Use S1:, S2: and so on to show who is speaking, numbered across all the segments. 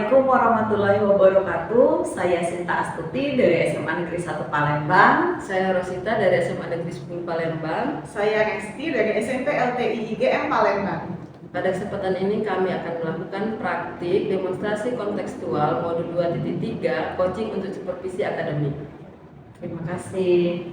S1: Assalamualaikum warahmatullahi wabarakatuh. Saya Sinta Astuti dari SMA Negeri 1 Palembang.
S2: Saya Rosita dari SMA Negeri 10 Palembang.
S3: Saya Resti dari SMP LTI IGM Palembang.
S2: Pada kesempatan ini kami akan melakukan praktik demonstrasi kontekstual modul 2.3 coaching untuk supervisi akademik.
S1: Terima kasih.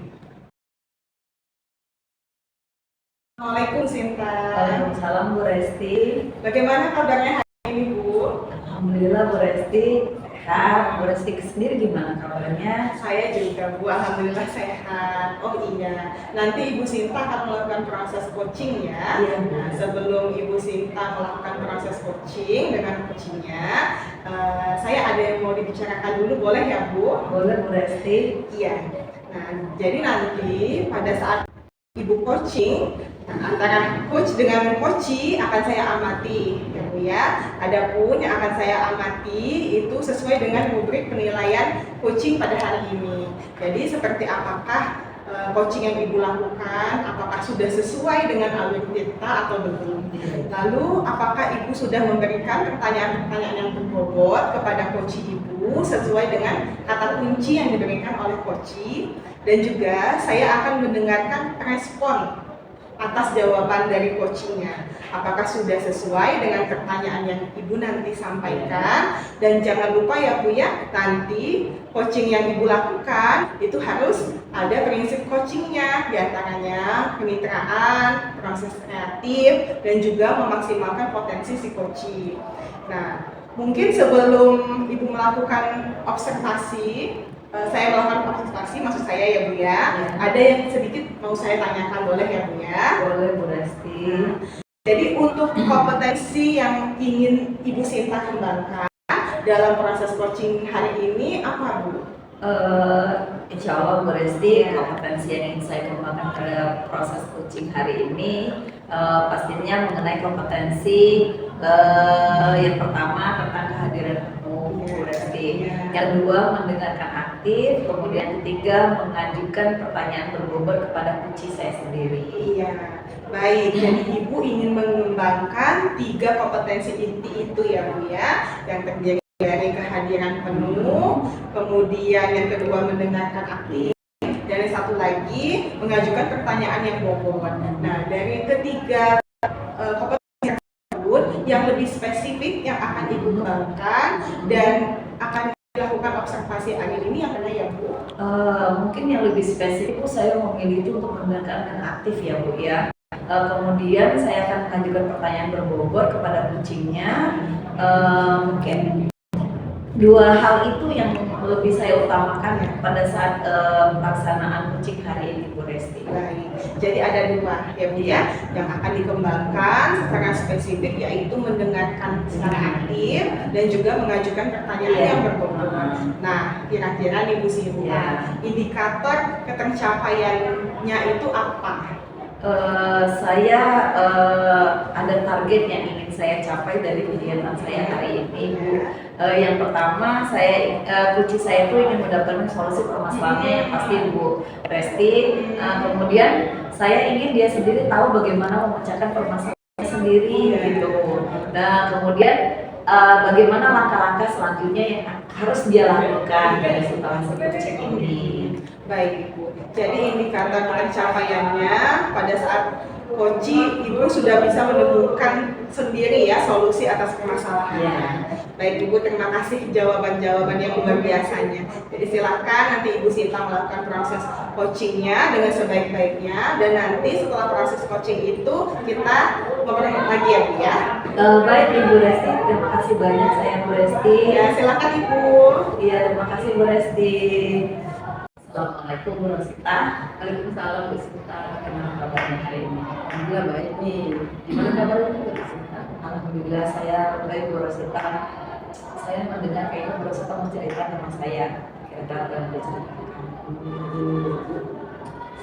S3: Assalamualaikum Sinta.
S1: Waalaikumsalam Bu Resti.
S3: Bagaimana kabarnya hari ini Bu?
S1: Alhamdulillah Bu Resti sehat. Bu Resti sendiri gimana kabarnya?
S3: Saya juga Bu, alhamdulillah sehat. Oh iya, nanti Ibu Sinta akan melakukan proses coaching ya.
S1: Iya.
S3: Nah, sebelum Ibu Sinta melakukan proses coaching dengan coachingnya, saya ada yang mau dibicarakan dulu, boleh ya Bu?
S1: Boleh Bu Resti.
S3: Iya. Nah, jadi nanti pada saat Ibu coaching, antara coach dengan coachee akan saya amati ya Bu ya. Adapun yang akan saya amati itu sesuai dengan rubrik penilaian coaching pada hari ini. Jadi seperti apakah coaching yang Ibu lakukan, apakah sudah sesuai dengan alur kita atau belum. Lalu apakah Ibu sudah memberikan pertanyaan-pertanyaan yang berbobot kepada coachee Ibu sesuai dengan kata kunci yang diberikan oleh coachee. Dan juga saya akan mendengarkan respon atas jawaban dari coachingnya. Apakah sudah sesuai dengan pertanyaan yang Ibu nanti sampaikan. Dan jangan lupa ya Bu ya, nanti coaching yang Ibu lakukan itu harus ada prinsip coachingnya. Di antaranya kemitraan, proses kreatif, dan juga memaksimalkan potensi si coachee. Nah, mungkin sebelum Ibu melakukan observasi, saya melakukan observasi, maksud saya ya Bu ya. Ada yang sedikit mau saya tanyakan, boleh ya Bu ya?
S1: Boleh Bu Resti.
S3: Jadi untuk kompetensi yang ingin Ibu Sinta kembangkan dalam proses coaching hari ini apa Bu?
S1: Insya Allah Bu Resti, kompetensi yang ingin saya kembangkan pada proses coaching hari ini pastinya mengenai kompetensi yang pertama tentang kehadiran penuh Bu Resti, yang kedua mendengarkan aktif, kemudian ketiga mengajukan pertanyaan berbobot kepada coachee saya sendiri.
S3: Iya, baik. Jadi Ibu ingin mengembangkan 3 kompetensi inti itu ya Bu ya, yang terdiri dari kehadiran penuh, kemudian yang kedua mendengarkan aktif, dan yang satu lagi mengajukan pertanyaan yang bobot. Nah, dari ketiga kompetensi tersebut yang lebih spesifik yang akan Ibu kembangkan dan akan dilakukan observasi hari ini yang mana ya Bu?
S1: Mungkin yang lebih spesifik saya memilih itu untuk mendengarkan aktif ya Bu ya. Kemudian saya akan mengajukan pertanyaan berbobot kepada coachingnya. Mungkin 2 hal itu yang lebih saya utamakan pada saat pelaksanaan coaching hari ini Bu Resti.
S3: Baik, jadi ada 2 ya Bu ya, yang akan dikembangkan secara spesifik, yaitu mendengarkan secara aktif dan juga mengajukan pertanyaan yang berbobot. Nah, kira-kira nih Bu Sinta, indikator ketercapaiannya itu apa?
S1: Saya ada target yang ingin saya capai dari kegiatan saya hari ini Bu. Yang pertama, coachee saya itu ingin mendapatkan solusi permasalahannya yang pasti Bu Resti. Kemudian saya ingin dia sendiri tahu bagaimana memecahkan permasalahannya sendiri gitu. Nah kemudian bagaimana langkah-langkah selanjutnya yang harus dia lakukan dari setelah coaching ini.
S3: Baik Ibu, jadi indikator pencapaiannya pada saat coaching Ibu sudah bisa menemukan sendiri ya solusi atas permasalahannya. Baik Ibu, terima kasih jawaban-jawaban yang luar biasanya. Jadi silakan nanti Ibu Sinta melakukan proses coachingnya dengan sebaik-baiknya, dan nanti setelah proses coaching itu kita ngobrol lagi ya Bu ya.
S1: Baik Ibu Resti, terima kasih banyak saya Bu Resti.
S3: Ya silakan Ibu.
S1: Iya, terima kasih Bu Resti. Assalamualaikum Bu Rosita.
S2: Waalaikumsalam Bu Sinta.
S1: Gimana kabarnya hari ini?
S2: Alhamdulillah baik nih. Gimana kabarnya Bu Sinta?
S1: Alhamdulillah saya baik Bu Rosita. Saya mendengar kayaknya Bu Rosita mau cerita tentang saya. Kira-kira apa yang diceritakan?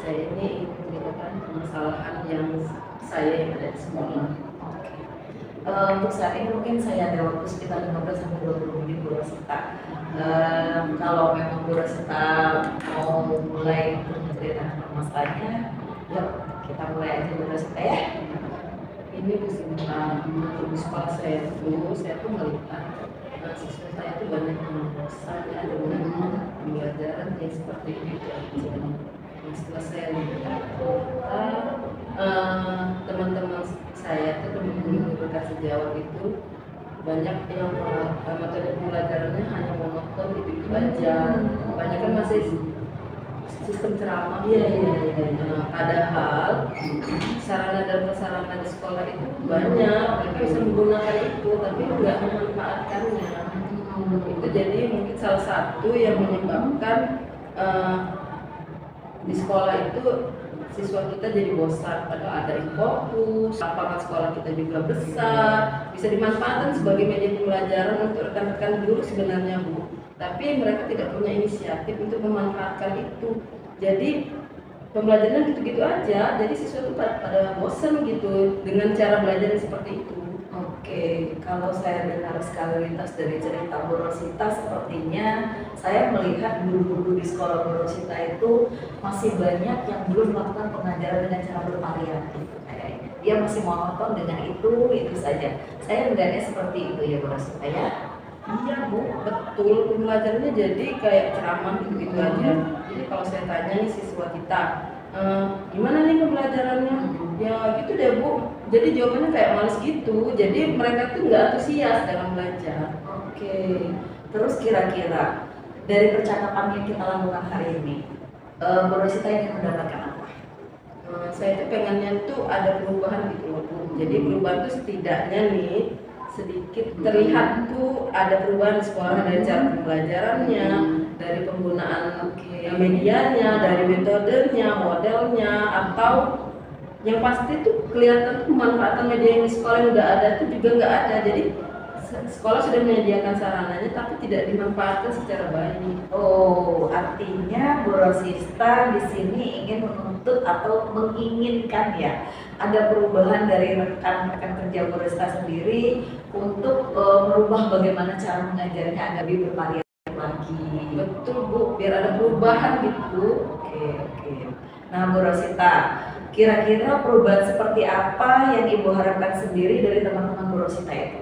S2: Saya ini ingin menceritakan permasalahan yang ada di sekolah.
S1: Untuk saat ini mungkin saya ada waktu sekitar 15-20 menit Bu Rosita. Kalau memang Bu Rosita mau mulai untuk menceritakan masalahnya, yuk kita mulai aja Bu Rosita ya.
S2: Ini Bu Sinta, untuk di sekolah saya tuh melihat siswa saya tuh banyak yang bosan ya dengan pembelajaran yang seperti itu aja. Nah, setelah saya lihat teman-teman saya tuh guru-guru kasih jawab itu banyak yang metode pembelajarannya hanya monoton itu aja. Banyak kan masih sistem ceramah. Padahal sarana dan prasarana di sekolah itu banyak, mereka bisa menggunakan itu tapi nggak memanfaatkannya. Itu jadi mungkin salah satu yang menyebabkan di sekolah itu siswa kita jadi bosan, padahal ada yang fokus, lapangan sekolah kita juga besar, bisa dimanfaatkan sebagai media pembelajaran untuk rekan-rekan guru sebenarnya Bu. Tapi mereka tidak punya inisiatif untuk memanfaatkan itu. Jadi pembelajaran gitu-gitu aja, jadi siswa itu pada bosan gitu dengan cara belajar yang seperti itu.
S1: Oke, kalau saya dengar sekali lintas dari cerita Bu Rosita, sepertinya saya melihat guru-guru di sekolah Bu Rosita itu masih banyak yang belum melakukan pengajaran dengan cara bervariatif kayaknya. Dia masih monoton dengan itu saja. Saya melihatnya seperti itu ya Bu Rosita ya.
S2: Iya Bu, betul, pembelajarannya jadi kayak ceramah gitu aja. Jadi kalau saya tanya nih siswa kita, gimana nih pembelajarannya? Ya gitu deh Bu, jadi jawabannya kayak males gitu. Jadi mereka tuh nggak antusias dalam belajar.
S1: Oke, terus kira-kira dari percakapan yang kita lakukan hari ini, Bu Rosita ingin mendapatkan apa?
S2: Saya tuh pengennya tuh ada perubahan gitu loh Bu. Jadi perubahan tuh setidaknya nih sedikit terlihat tuh ada perubahan di sekolah dari cara pembelajarannya, dari penggunaan medianya, dari metodenya, modelnya, atau yang pasti tuh kelihatan tuh pemanfaatan media yang di sekolah yang udah ada tuh juga nggak ada. Jadi sekolah sudah menyediakan sarananya tapi tidak dimanfaatkan secara baik.
S1: Oh, artinya Bu Rosita di sini ingin menuntut atau menginginkan ya ada perubahan dari rekan-rekan kerja Bu Rosita sendiri untuk merubah bagaimana cara mengajarnya agar lebih bervariatif lagi.
S2: Betul Bu, biar ada perubahan gitu.
S1: Oke. Nah Bu Rosita, kira-kira perubahan seperti apa yang Ibu harapkan sendiri dari teman-teman Bu Rosita itu?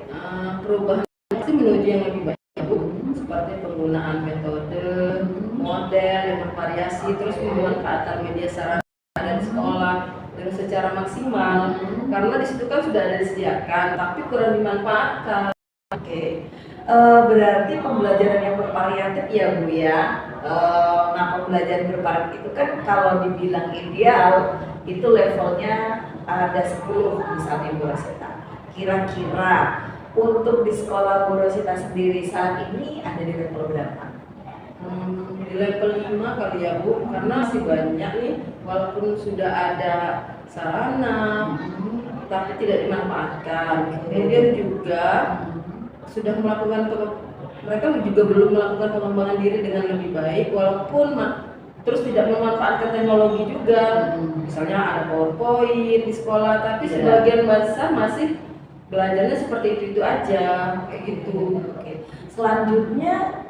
S2: Perubahan pasti menuju yang lebih baik Bu, seperti penggunaan metode, model yang bervariasi, terus pemanfaatan media sarana ada di sekolah dengan secara maksimal, karena di situ kan sudah ada disediakan tapi kurang dimanfaatkan.
S1: Oke. Berarti pembelajaran yang bervariatif ya Bu ya. Nah pembelajaran bervariatif itu kan kalau dibilang ideal itu levelnya ada 10 misalnya Bu Rosita. Kira-kira untuk di sekolah Bu Rosita sendiri saat ini ada di level berapa?
S2: Di level 5 kali ya Bu, karena masih banyak nih walaupun sudah ada sarana tapi tidak dimanfaatkan. Kemudian juga sudah melakukan mereka juga belum melakukan pengembangan diri dengan lebih baik walaupun terus tidak memanfaatkan teknologi juga. Misalnya ada PowerPoint di sekolah tapi sebagian besar masih belajarnya seperti itu aja kayak gitu.
S1: Oke. Selanjutnya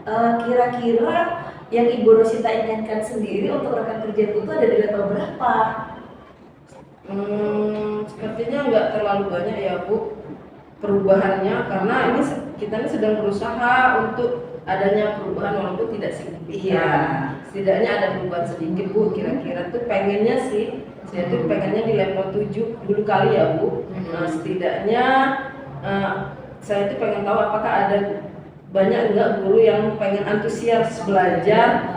S1: kira-kira yang Ibu Rosita inginkan sendiri untuk rekan kerja itu ada di level berapa?
S2: Sepertinya nggak terlalu banyak ya Bu perubahannya, karena ini kita ini sedang berusaha untuk adanya perubahan walaupun tidak signifikan.
S1: Iya.
S2: Setidaknya ada perubahan sedikit Bu, kira-kira tuh pengennya sih saya tuh pengennya di level 7 dulu kali ya Bu. Nah setidaknya saya tuh pengen tahu apakah ada banyak enggak guru yang pengen antusias belajar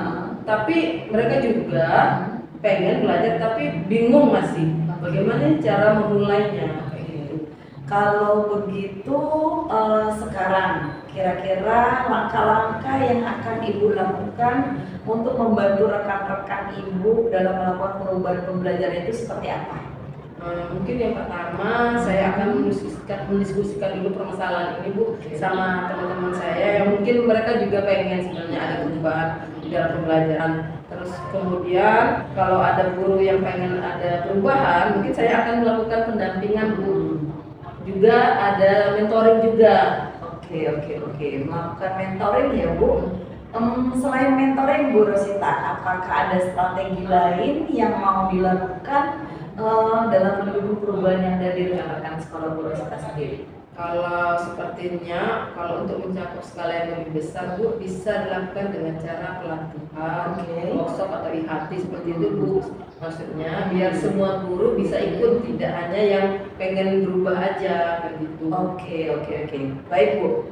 S2: tapi mereka juga pengen belajar tapi bingung masih bagaimana cara memulainya.
S1: Kalau begitu sekarang kira-kira langkah-langkah yang akan Ibu lakukan untuk membantu rekan-rekan Ibu dalam melakukan perubahan pembelajaran itu seperti apa?
S2: Mungkin yang pertama saya akan mendiskusikan dulu permasalahan ini Bu sama teman-teman saya yang mungkin mereka juga pengen sebenarnya ada perubahan di dalam pembelajaran. Terus kemudian kalau ada guru yang pengen ada perubahan mungkin saya akan melakukan pendampingan Bu. Juga ada mentoring juga.
S1: Oke. Melakukan mentoring ya Bu. Selain mentoring Bu Rosita, apakah ada strategi lain yang mau dilakukan dalam mendukung perubahan yang ada di rekan-rekan sekolah Bu Rosita sendiri?
S2: Kalau sepertinya, kalau untuk mencakup skala yang lebih besar, Bu, bisa dilakukan dengan cara pelatihan, workshop atau IHT seperti itu, Bu. Maksudnya biar semua guru bisa ikut, tidak hanya yang pengen berubah aja, kayak gitu.
S1: Oke. Baik Bu.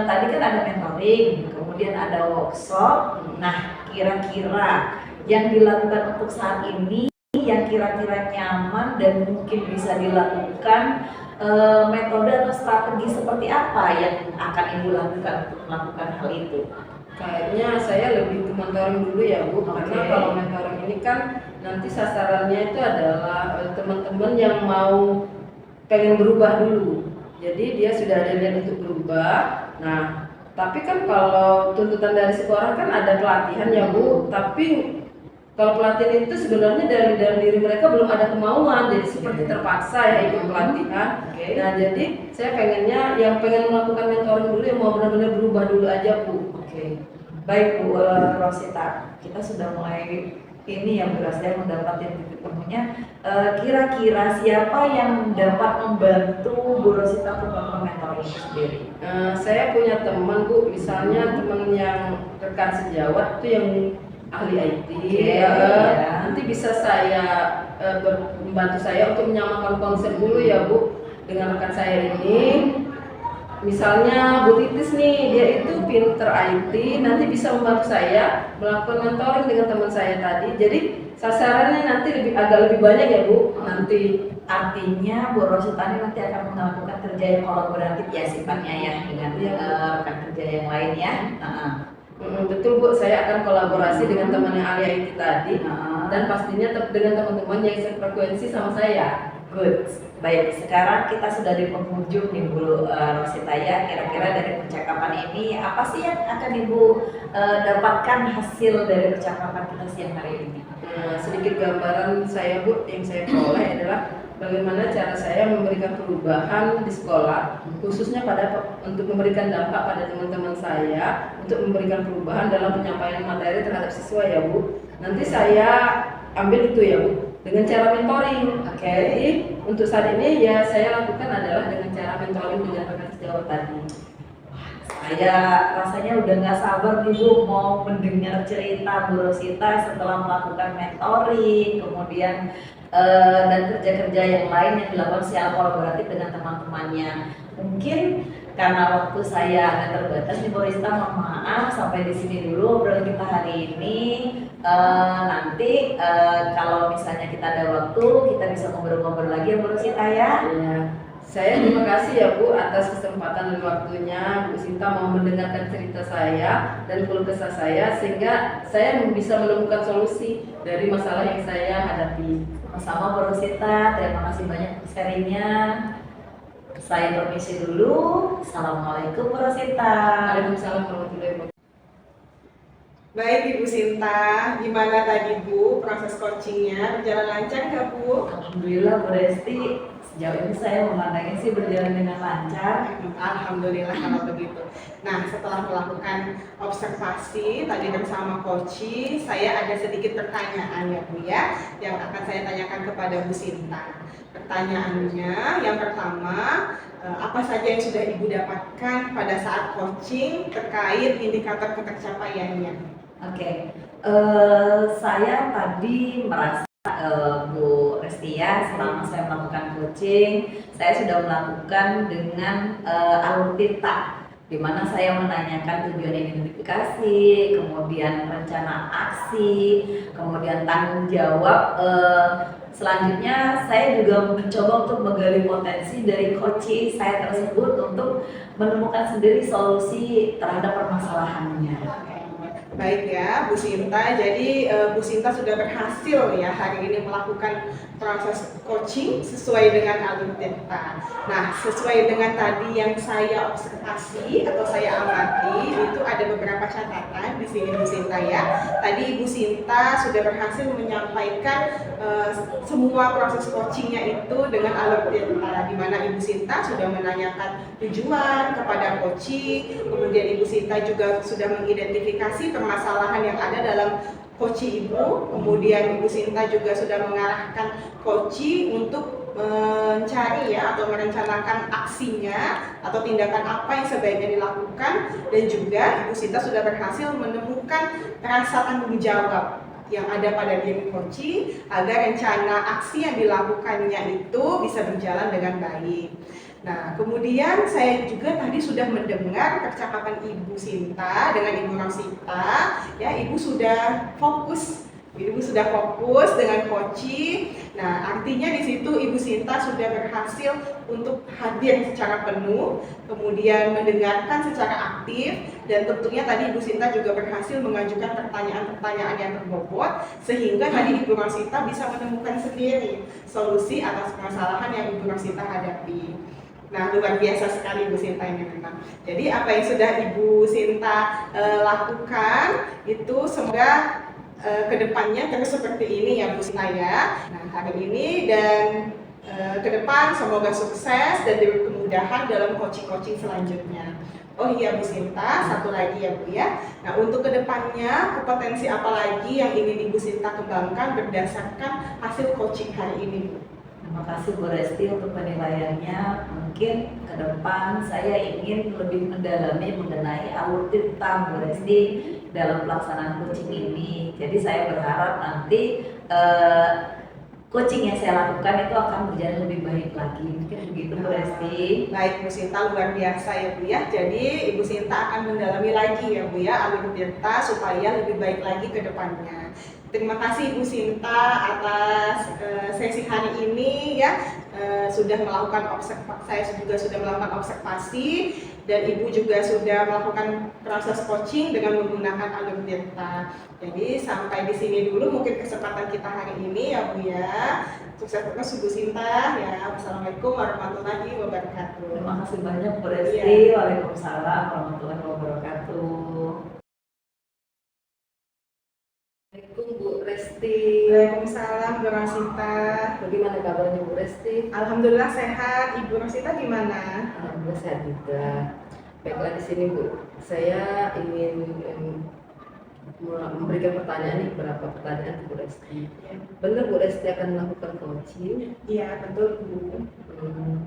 S1: Tadi kan ada mentoring, kemudian ada workshop. Nah, kira-kira yang dilakukan untuk saat ini, yang kira-kira nyaman dan mungkin bisa dilakukan, metode atau strategi seperti apa yang akan Ibu lakukan untuk melakukan hal itu?
S2: Kayaknya saya lebih ke mentoring dulu ya Bu, karena kalau mentoring ini kan nanti sasarannya itu adalah teman-teman yang mau pengen berubah dulu. Jadi dia sudah ada niat untuk berubah. Nah, tapi kan kalau tuntutan dari sekolah kan ada pelatihan ya Bu, tapi kalau pelatihan itu sebenarnya dari diri mereka belum ada kemauan, jadi seperti terpaksa ya ikut pelatihan. Nah, jadi saya pengennya yang pengen melakukan mentoring dulu yang mau benar-benar berubah dulu aja Bu.
S1: Baik Bu Rosita, kita sudah mulai ini ya Bu Rosita mendapatkan titik temunya. Kira-kira siapa yang dapat membantu Bu Rosita untuk melakukan mentoring itu sendiri?
S2: Saya punya teman Bu, misalnya teman yang rekan sejawat itu yang ahli IT, nanti bisa saya membantu saya untuk menyamakan konsep dulu ya Bu dengan rekan saya ini. Misalnya Bu Titis nih, dia itu pinter IT, nanti bisa membantu saya melakukan mentoring dengan teman saya tadi. Jadi sasarannya nanti agak lebih banyak ya Bu. Nanti
S1: artinya Bu Rosita ini nanti akan melakukan kerja yang kolaboratif ya sifatnya ya dengan rekan kerja yang lain ya.
S2: Betul Bu, saya akan kolaborasi dengan teman yang ahli IT tadi dan pastinya dengan teman-teman yang sefrekuensi sama saya.
S1: Good. Baik, sekarang kita sudah di penghujung nih Bu Rosita ya. Kira-kira dari percakapan ini apa sih yang akan Ibu dapatkan hasil dari percakapan kita siang hari ini?
S2: Sedikit gambaran saya Bu, yang saya peroleh adalah bagaimana cara saya memberikan perubahan di sekolah, khususnya untuk memberikan dampak pada teman-teman saya, untuk memberikan perubahan dalam penyampaian materi terhadap siswa ya Bu. Nanti saya ambil itu ya Bu, dengan cara mentoring. Jadi untuk saat ini ya saya lakukan adalah dengan cara mentoring dengan rekan sejawat tadi.
S1: Saya rasanya udah nggak sabar nih Bu mau mendengar cerita Bu Rosita setelah melakukan mentoring, kemudian dan kerja-kerja yang lain yang dilakukan secara kolaboratif dengan teman-temannya. Mungkin karena waktu saya agak terbatas nih Bu Rosita, mohon maaf sampai di sini dulu obrolan kita hari ini. Nanti kalau misalnya kita ada waktu kita bisa ngobrol-ngobrol lagi ya Bu Rosita ya.
S2: Saya terima kasih ya Bu atas kesempatan dan waktunya. Bu Sinta mau mendengarkan cerita saya dan keluh kesah saya sehingga saya bisa menemukan solusi dari masalah yang saya hadapi.
S1: Sama-sama Bu Rosita, terima kasih banyak untuk sharingnya. Saya permisi dulu. Assalamualaikum Bu Rosita.
S2: Waalaikumsalam warahmatullahi wabarakatuh.
S3: Baik Ibu Sinta, gimana tadi Bu proses coachingnya, berjalan lancar nggak Bu?
S1: Alhamdulillah Bu Resti, sejauh ini saya memandangnya sih berjalan dengan lancar.
S3: Alhamdulillah kalau begitu. Nah, setelah melakukan observasi tadi bersama Koci, saya ada sedikit pertanyaan ya Bu ya, yang akan saya tanyakan kepada Bu Sinta. Pertanyaannya yang pertama, apa saja yang sudah Ibu dapatkan pada saat coaching terkait indikator pencapaiannya?
S1: Oke, saya tadi merasa Bu Resti ya, selama saya melakukan coaching, saya sudah melakukan dengan alur tinta, di mana saya menanyakan tujuan identifikasi, kemudian rencana aksi, kemudian tanggung jawab. Selanjutnya saya juga mencoba untuk menggali potensi dari coaching saya tersebut untuk menemukan sendiri solusi terhadap permasalahannya.
S3: Baik ya Bu Sinta, jadi Bu Sinta sudah berhasil ya hari ini melakukan proses coaching sesuai dengan alur tinta. Nah, sesuai dengan tadi yang saya observasi atau saya amati, itu ada beberapa catatan di sini Bu Sinta ya. Tadi Ibu Sinta sudah berhasil menyampaikan semua proses coachingnya itu dengan alur tinta, di mana Ibu Sinta sudah menanyakan tujuan kepada coaching, kemudian Ibu Sinta juga sudah mengidentifikasi permasalahan yang ada dalam koci Ibu. Kemudian Ibu Sinta juga sudah mengarahkan koci untuk mencari ya atau merencanakan aksinya atau tindakan apa yang sebaiknya dilakukan, dan juga Ibu Sinta sudah berhasil menemukan rasa tanggung jawab yang ada pada diri koci agar rencana aksi yang dilakukannya itu bisa berjalan dengan baik. Nah, kemudian saya juga tadi sudah mendengar percakapan Ibu Sinta dengan Ibu Rosita, ya Ibu sudah fokus dengan koci. Nah, artinya di situ Ibu Sinta sudah berhasil untuk hadir secara penuh, kemudian mendengarkan secara aktif, dan tentunya tadi Ibu Sinta juga berhasil mengajukan pertanyaan-pertanyaan yang berbobot, sehingga tadi Ibu Rosita bisa menemukan sendiri solusi atas permasalahan yang Ibu Rosita hadapi. Nah, luar biasa sekali Ibu Sinta ini memang. Jadi apa yang sudah Ibu Sinta lakukan itu semoga kedepannya terus seperti ini ya Bu Sinta ya. Nah, hari ini dan ke depan semoga sukses dan diberi kemudahan dalam coaching-coaching selanjutnya. Oh iya Bu Sinta, satu lagi ya Bu ya. Nah, untuk kedepannya kompetensi apa lagi yang ingin Ibu Sinta kembangkan berdasarkan hasil coaching hari ini Bu?
S1: Terima kasih Bu Resti untuk penilaiannya. Mungkin ke depan saya ingin lebih mendalami mengenai alur cerita Bu Resti dalam pelaksanaan coaching ini. Jadi saya berharap nanti coaching yang saya lakukan itu akan berjalan lebih baik lagi. Mungkin begitu Bu Resti.
S3: Baik Bu Sinta, luar biasa ya Bu ya. Jadi Ibu Sinta akan mendalami lagi ya Bu ya alur cerita supaya lebih baik lagi ke depannya. Terima kasih Bu Sinta atas sesi hari ini ya. Sudah melakukan saya juga sudah melakukan observasi, dan Ibu juga sudah melakukan proses coaching dengan menggunakan alur cerita. Jadi sampai di sini dulu mungkin kesempatan kita hari ini ya Bu ya. Sukses terus Bu Sinta ya. Wassalamualaikum warahmatullahi wabarakatuh.
S1: Terima kasih banyak Bu Resti.
S3: Iya.
S1: Waalaikumsalam warahmatullahi wabarakatuh.
S2: Assalamualaikum Bu Resti.
S3: Waalaikumsalam Bu Rosita.
S2: Bagaimana kabarnya Bu Resti?
S3: Alhamdulillah sehat. Ibu Rosita gimana?
S2: Alhamdulillah sehat juga. Baiklah, di sini Bu, saya ingin memberikan pertanyaan nih, beberapa pertanyaan ke Bu Resti. Benar Bu Resti akan melakukan coaching?
S3: Iya betul Bu.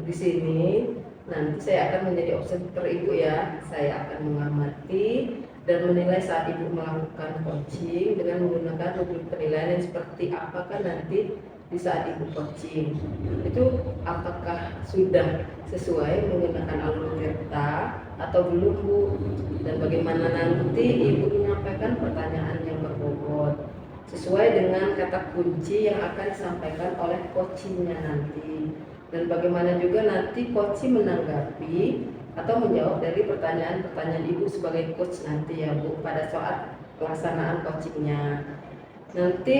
S2: Di sini nanti saya akan menjadi observer Ibu ya. Saya akan mengamati dan menilai saat Ibu melakukan coaching dengan menggunakan rubrik penilaian yang seperti apakah nanti di saat Ibu coaching itu apakah sudah sesuai menggunakan alur cerita atau belum Bu, dan bagaimana nanti Ibu menyampaikan pertanyaan yang berbobot sesuai dengan kata kunci yang akan disampaikan oleh coachingnya nanti, dan bagaimana juga nanti coaching menanggapi atau menjawab dari pertanyaan-pertanyaan Ibu sebagai coach nanti ya Bu pada saat pelaksanaan coachingnya. Nanti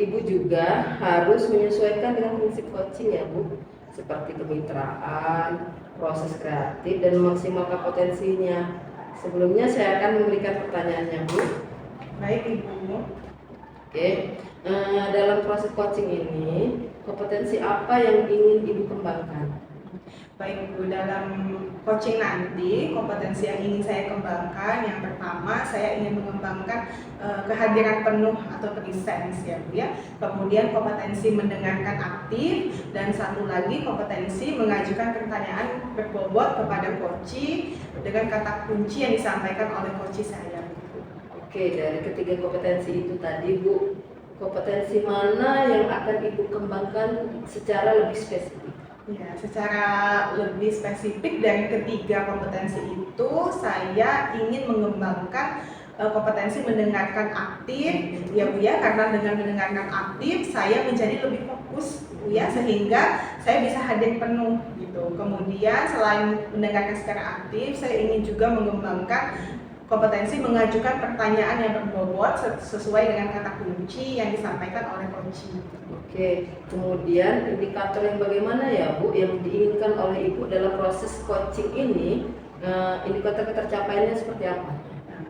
S2: Ibu juga harus menyesuaikan dengan prinsip coaching ya Bu, seperti kemitraan, proses kreatif, dan memaksimalkan potensinya. Sebelumnya saya akan memberikan pertanyaannya Bu.
S3: Baik Ibu.
S2: Oke, dalam proses coaching ini kompetensi apa yang ingin Ibu kembangkan?
S3: Baik Bu, dalam coaching nanti kompetensi yang ingin saya kembangkan, yang pertama saya ingin mengembangkan kehadiran penuh atau presence ya Bu ya. Kemudian kompetensi mendengarkan aktif, dan satu lagi kompetensi mengajukan pertanyaan berbobot kepada coach dengan kata kunci yang disampaikan oleh coach saya Bu.
S2: Oke, dari ketiga kompetensi itu tadi Bu, kompetensi mana yang akan Ibu kembangkan secara lebih spesifik?
S3: Ya, secara lebih spesifik dari ketiga kompetensi itu saya ingin mengembangkan kompetensi mendengarkan aktif ya Bu ya, karena dengan mendengarkan aktif saya menjadi lebih fokus Bu ya, sehingga saya bisa hadir penuh gitu. Kemudian selain mendengarkan secara aktif, saya ingin juga mengembangkan kompetensi mengajukan pertanyaan yang berbobot sesuai dengan kata kunci yang disampaikan oleh coach.
S2: Oke, kemudian indikator yang bagaimana ya Bu yang diinginkan oleh Ibu dalam proses coaching ini, indikator ketercapaiannya seperti apa?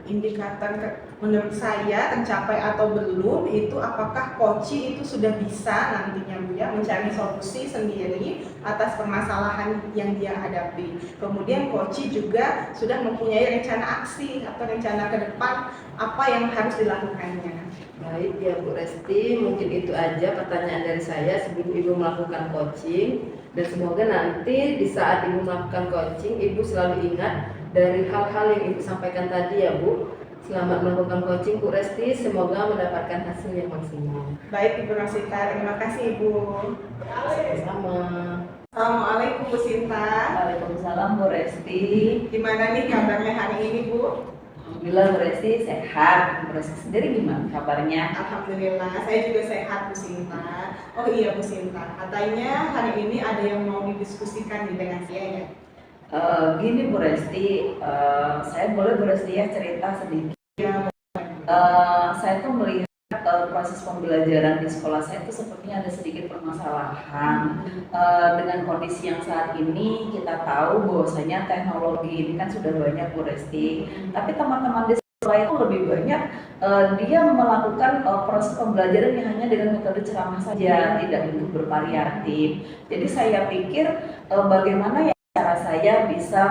S3: Indikator menurut saya tercapai atau belum itu apakah coach itu sudah bisa nantinya Bu ya mencari solusi sendiri atas permasalahan yang dia hadapi. Kemudian coach juga sudah mempunyai rencana aksi atau rencana ke depan apa yang harus dilakukannya.
S2: Baik ya Bu Resti, mungkin itu aja pertanyaan dari saya sebelum Ibu melakukan coaching. Dan semoga nanti di saat Ibu melakukan coaching, Ibu selalu ingat dari hal-hal yang Ibu sampaikan tadi ya Bu. Selamat melakukan coaching Bu Resti, semoga mendapatkan hasil yang maksimal.
S3: Baik Ibu Rosita, terima kasih Ibu.
S2: Sama.
S3: Assalamualaikum Bu Sinta.
S1: Waalaikumsalam Bu Resti.
S3: Gimana nih kabarnya hari ini Bu?
S1: Alhamdulillah Bu Resti sehat. Bu Resti sendiri gimana kabarnya?
S3: Alhamdulillah, saya juga sehat Bu Sinta. Oh iya Bu Sinta, katanya hari ini ada yang mau didiskusikan nih dengan saya ya?
S1: Gini Bu Resti, saya boleh Bu Resti ya cerita sedikit. Saya tuh melihat proses pembelajaran di sekolah saya itu sepertinya ada sedikit permasalahan. Dengan kondisi yang saat ini kita tahu bahwasanya teknologi ini kan sudah banyak Bu Resti, tapi teman-teman di sekolah itu lebih banyak dia melakukan proses pembelajaran yang hanya dengan metode ceramah saja, tidak bentuk bervariatif. Jadi saya pikir bagaimana ya cara saya bisa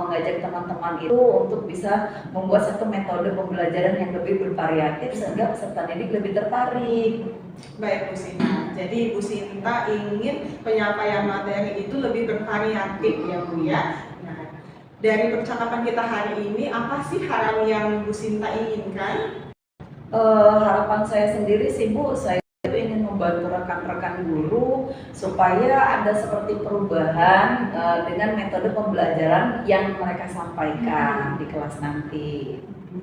S1: mengajak teman-teman itu untuk bisa membuat satu metode pembelajaran yang lebih bervariatif sehingga peserta didik lebih tertarik.
S3: Baik Bu Sinta, jadi Bu Sinta ingin penyampaian materi itu lebih bervariatif ya Bu ya. Nah, dari percakapan kita hari ini, apa sih hal yang Bu Sinta inginkan?
S1: Harapan saya sendiri sih Bu, saya itu ingin membantu rekan-rekan guru supaya ada seperti perubahan dengan metode pembelajaran yang mereka sampaikan di kelas nanti.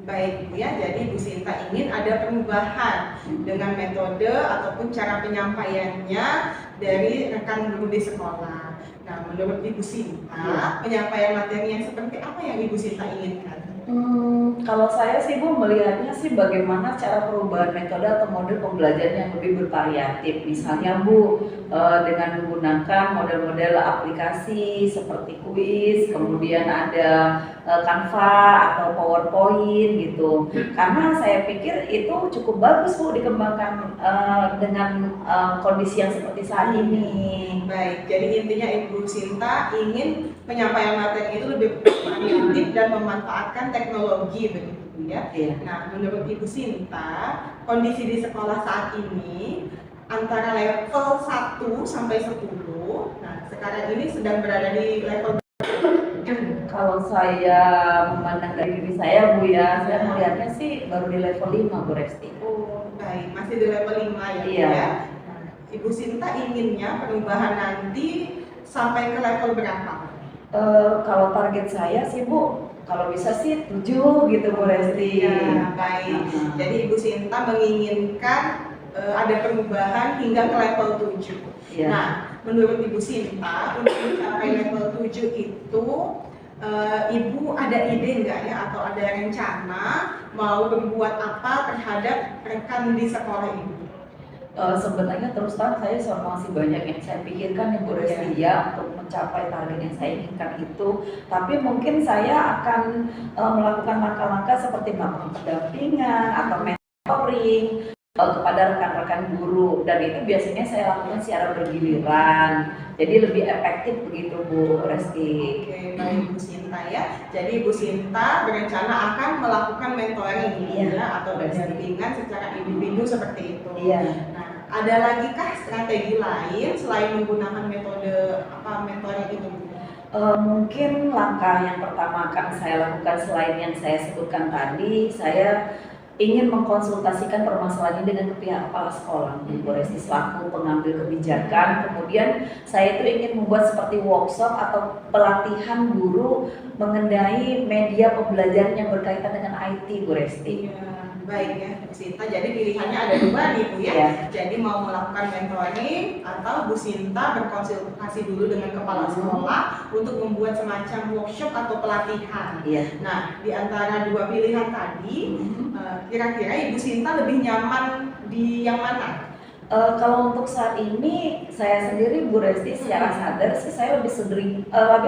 S3: Baik Bu ya, jadi Bu Sinta ingin ada perubahan dengan metode ataupun cara penyampaiannya dari rekan guru di sekolah. Nah, menurut Ibu Sinta, penyampaian materi yang seperti apa yang Ibu Sinta inginkan?
S1: Kalau saya sih Bu melihatnya sih bagaimana cara perubahan metode atau model pembelajaran yang lebih bervariatif. Misalnya Bu dengan menggunakan model-model aplikasi seperti kuis, kemudian ada Canva atau PowerPoint gitu. Karena saya pikir itu cukup bagus Bu dikembangkan dengan kondisi yang seperti saat ini.
S3: Baik, jadi intinya Ibu Sinta ingin penyampaian materi itu lebih variatif dan memanfaatkan teknologi begitu ya.
S1: Iya.
S3: Nah, menurut Ibu Sinta, kondisi di sekolah saat ini antara level 1 sampai 10. Nah, sekarang ini sedang berada di level.
S1: Kalau saya memandang dari diri saya Bu ya, saya melihatnya sih baru di level 5 Bu Resti.
S3: Oh, baik, masih di level 5 ya. Bu,
S1: Iya.
S3: ya. Nah, Ibu Sinta inginnya perubahan nanti sampai ke level berapa?
S1: Kalau target saya sih Bu, kalau bisa sih 7 gitu Bu Resti.
S3: Ya, baik. Jadi Ibu Sinta menginginkan ada perubahan hingga ke level 7.
S1: Iya.
S3: Nah, menurut Ibu Sinta untuk mencapai level 7 itu Ibu ada ide nggak ya atau ada rencana mau berbuat apa terhadap rekan di sekolah Ibu?
S1: Sebenarnya terus terang saya masih banyak yang saya pikirkan ya Bu Resti ya untuk mencapai target yang saya inginkan itu. Tapi mungkin saya akan melakukan langkah-langkah seperti melakukan pendampingan atau mentoring kepada rekan-rekan guru, dan itu biasanya saya lakukan secara bergiliran. Jadi lebih efektif begitu Bu Resti.
S3: Oke, baik Bu Sinta ya. Jadi Bu Sinta berencana akan melakukan mentoring ya atau pendampingan secara individu seperti itu.
S1: Iya.
S3: Nah, ada lagi kah strategi lain selain menggunakan metode mentoring itu?
S1: Mungkin langkah yang pertama akan saya lakukan selain yang saya sebutkan tadi, saya ingin mengkonsultasikan permasalahan ini dengan pihak kepala sekolah, Bu Resti selaku pengambil kebijakan. Kemudian saya itu ingin membuat seperti workshop atau pelatihan guru mengenai media pembelajaran yang berkaitan dengan IT, Bu Resti.
S3: Ya, baik ya Bu Sinta. Jadi pilihannya ada dua nih Bu ya.
S1: Ya.
S3: Jadi mau melakukan mentoring atau Bu Sinta berkonsultasi dulu dengan kepala sekolah untuk membuat semacam workshop atau pelatihan.
S1: Iya.
S3: Nah, di antara dua pilihan tadi, kira-kira Ibu Sinta lebih nyaman di yang mana?
S1: Kalau untuk saat ini saya sendiri Bu Resti secara sadar sih saya lebih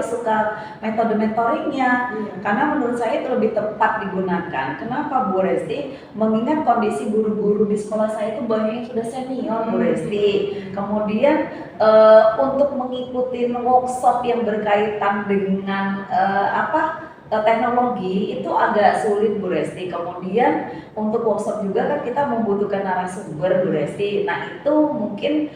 S1: suka metode mentoringnya,
S3: Iya.
S1: karena menurut saya itu lebih tepat digunakan. Kenapa Bu Resti? Mengingat kondisi guru-guru di sekolah saya itu banyak yang sudah senior Bu Resti. Kemudian untuk mengikuti workshop yang berkaitan dengan teknologi itu agak sulit Bu Resti. Kemudian untuk workshop juga kan kita membutuhkan narasumber Bu Resti. Nah itu mungkin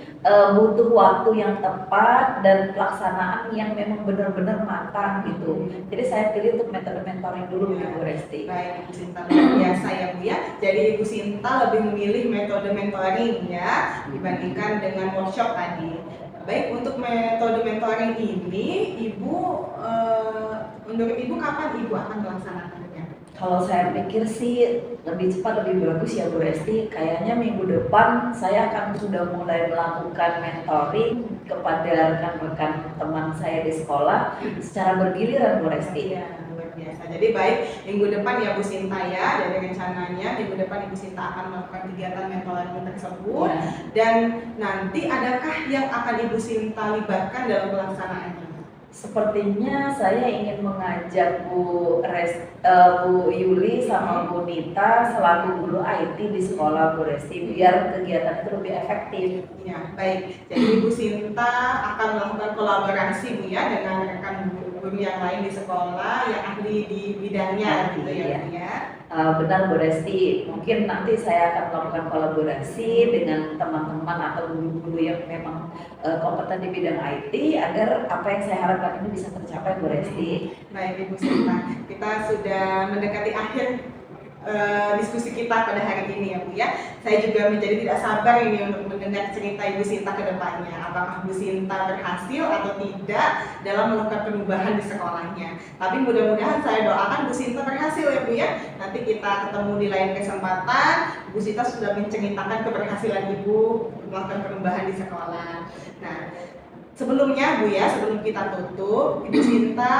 S1: butuh waktu yang tepat dan pelaksanaan yang memang benar-benar matang gitu. Jadi saya pilih untuk metode mentoring dulu Bu Resti.
S3: Baik, Ibu Sinta, luar biasa ya Bu ya. Jadi Ibu Sinta lebih memilih metode mentoring ya dibandingkan dengan workshop tadi. Baik, untuk metode mentoring ini, menurut Ibu kapan Ibu akan melaksanakannya?
S1: Kalau saya pikir sih lebih cepat lebih bagus ya Bu Resti. Kayaknya minggu depan saya akan sudah mulai melakukan mentoring kepada rekan-rekan teman saya di sekolah secara bergiliran Bu Resti.
S3: Ya, luar biasa. Jadi baik, minggu depan ya Bu Sinta ya, jadi rencananya minggu depan Ibu Sinta akan melakukan kegiatan mentoring tersebut.
S1: Ya.
S3: Dan nanti adakah yang akan Ibu Sinta libatkan dalam pelaksanaannya?
S1: Sepertinya saya ingin mengajak Bu Yuli sama Bu Nita selaku guru IT di sekolah Bu Resti biar kegiatan itu lebih efektif.
S3: Ya, baik. Jadi Ibu Sinta akan melakukan kolaborasi Bu ya dengan rekan guru yang lain di sekolah yang ahli di bidangnya gitu ya Bu ya.
S1: Benar Bu Resti, mungkin nanti saya akan melakukan kolaborasi dengan teman-teman atau guru-guru yang memang kompeten di bidang IT agar apa yang saya harapkan ini bisa tercapai Bu Resti.
S3: Baik Ibu Sinta, kita sudah mendekati akhir diskusi kita pada hari ini ya Bu ya. Saya juga menjadi tidak sabar ini untuk mendengar cerita Ibu Sinta ke depannya. Apakah Ibu Sinta berhasil atau tidak dalam melakukan perubahan di sekolahnya. Tapi mudah-mudahan saya doakan Bu Sinta berhasil ya Bu ya. Nanti kita ketemu di lain kesempatan. Bu Sinta sudah menceritakan keberhasilan Ibu melakukan perubahan di sekolah. Nah, sebelumnya Bu ya, sebelum kita tutup, Ibu Sinta,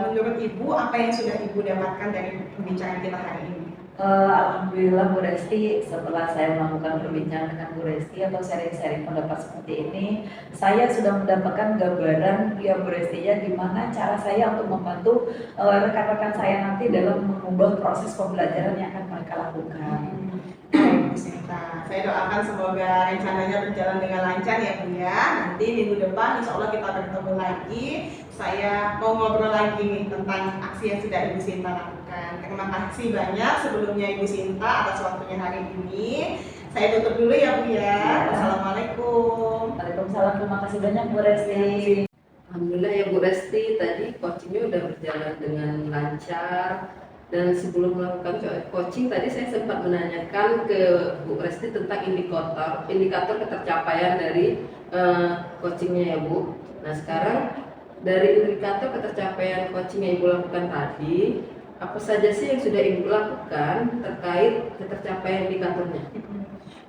S3: menurut Ibu apa yang sudah Ibu dapatkan dari pembicaraan kita hari ini?
S1: Alhamdulillah Bu Resti, setelah saya melakukan perbincangan dengan Bu Resti atau sharing-sharing pendapat seperti ini, saya sudah mendapatkan gambaran ya Bu Resti ya gimana cara saya untuk membantu rekan-rekan saya nanti dalam mengubah proses pembelajaran yang akan mereka lakukan.
S3: Baik Bu Sinta, saya doakan semoga rencananya berjalan dengan lancar ya Bu ya. Nanti minggu depan insya Allah kita bertemu lagi. Saya mau ngobrol lagi nih tentang aksi yang sudah Ibu Sinta lakukan. Terima kasih banyak sebelumnya Ibu Sinta atas waktunya hari ini. Saya tutup dulu ya Bu ya. Wassalamualaikum.
S1: Waalaikumsalam, terima kasih banyak Bu Resti.
S2: Alhamdulillah ya Bu Resti, tadi coachingnya udah berjalan dengan lancar. Dan sebelum melakukan coaching tadi saya sempat menanyakan ke Bu Resti tentang indikator ketercapaian dari coachingnya ya Bu. Nah sekarang dari indikator ketercapaian coaching yang Ibu lakukan tadi, apa saja sih yang sudah Ibu lakukan terkait ketercapaian indikatornya?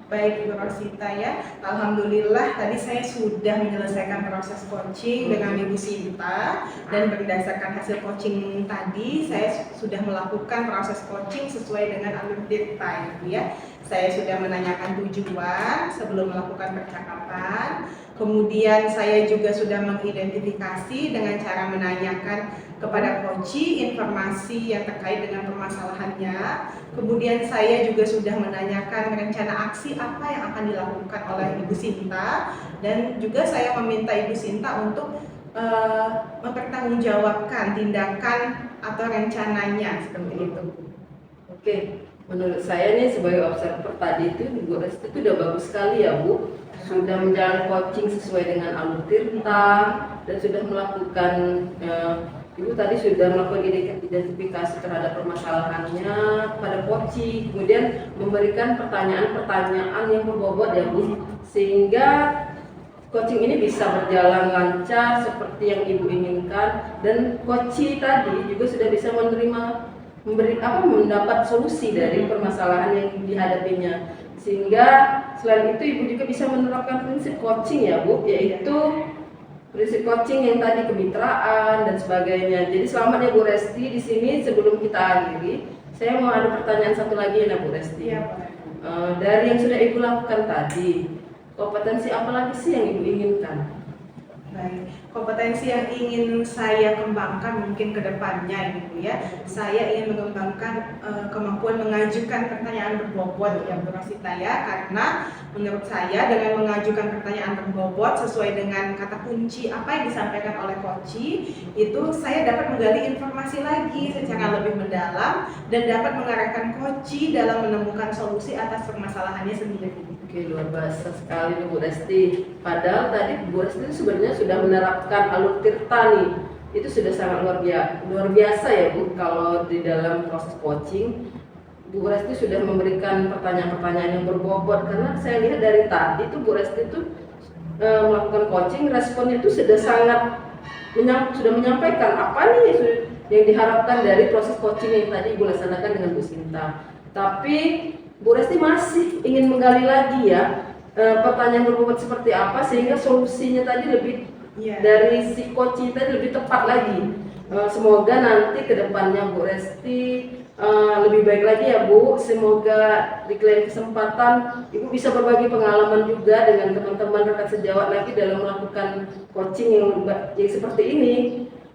S3: Baik Ibu Rosita ya, alhamdulillah tadi saya sudah menyelesaikan proses coaching dengan Ibu Sinta dan berdasarkan hasil coaching tadi saya sudah melakukan proses coaching sesuai dengan alur data ya. Saya sudah menanyakan tujuan sebelum melakukan percakapan. Kemudian saya juga sudah mengidentifikasi dengan cara menanyakan kepada coach informasi yang terkait dengan permasalahannya. Kemudian saya juga sudah menanyakan rencana aksi apa yang akan dilakukan oleh Ibu Sinta. Dan juga saya meminta Ibu Sinta untuk mempertanggungjawabkan tindakan atau rencananya seperti itu.
S2: Oke, menurut saya nih sebagai observer tadi itu Bu Resti itu udah bagus sekali ya Bu. Sudah menjalani coaching sesuai dengan alur tirta dan sudah melakukan Ibu tadi sudah melakukan identifikasi terhadap permasalahannya pada coaching, kemudian memberikan pertanyaan-pertanyaan yang berbobot ya Bu, sehingga coaching ini bisa berjalan lancar seperti yang Ibu inginkan, dan coaching tadi juga sudah bisa mendapat solusi dari permasalahan yang dihadapinya. Sehingga selain itu Ibu juga bisa menerapkan prinsip coaching ya Bu, yaitu prinsip coaching yang tadi kemitraan dan sebagainya. Jadi selamat ya Bu Resti. Di sini sebelum kita akhiri, saya mau ada pertanyaan satu lagi ya Bu Resti.
S3: Iya,
S2: Dari yang sudah Ibu lakukan tadi, kompetensi apa lagi sih yang Ibu inginkan?
S3: Baik, kompetensi yang ingin saya kembangkan mungkin ke depannya Ibu ya. Saya ingin mengembangkan kemampuan mengajukan pertanyaan berbobot ya Bu Rosita ya, karena menurut saya dengan mengajukan pertanyaan berbobot sesuai dengan kata kunci apa yang disampaikan oleh Koci, itu saya dapat menggali informasi lagi secara lebih mendalam dan dapat mengarahkan Koci dalam menemukan solusi atas permasalahannya sendiri.
S2: Oke, luar biasa sekali Bu Resti. Padahal tadi Bu Resti sebenarnya sudah menerapkan alur tirta nih. Itu sudah sangat luar biasa ya Bu. Kalau di dalam proses coaching, Bu Resti sudah memberikan pertanyaan-pertanyaan yang berbobot. Karena saya lihat dari tadi tuh Bu Resti itu melakukan coaching, responnya itu sudah sangat sudah menyampaikan apa nih yang diharapkan dari proses coaching yang tadi Ibu laksanakan dengan Bu Sinta. Tapi Bu Resti masih ingin menggali lagi ya pertanyaan berbobot seperti apa sehingga solusinya tadi lebih dari si coaching tadi lebih tepat lagi. Semoga nanti kedepannya Bu Resti lebih baik lagi ya Bu. Semoga di lain kesempatan Ibu bisa berbagi pengalaman juga dengan teman-teman rekan sejawat lagi dalam melakukan coaching yang seperti ini.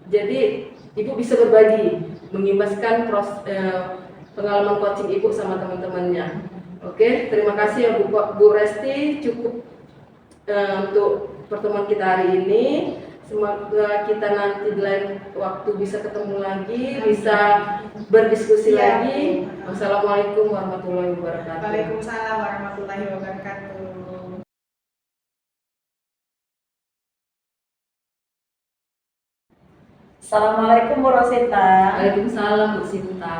S2: Jadi Ibu bisa berbagi, mengimbaskan pengalaman coaching Ibu sama teman-temannya. Oke, terima kasih ya Bu Resti. Cukup untuk pertemuan kita hari ini. Semoga kita nanti di lain waktu bisa ketemu lagi, bisa berdiskusi lagi. Wassalamualaikum warahmatullahi wabarakatuh.
S3: Waalaikumsalam warahmatullahi wabarakatuh.
S1: Assalamualaikum Bu Rosita.
S2: Waalaikumsalam Bu Sinta.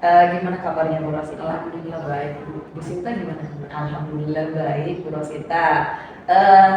S1: Gimana kabarnya Bu Rosita?
S2: Alhamdulillah baik. Bu Sinta gimana?
S1: Alhamdulillah baik Bu Rosita.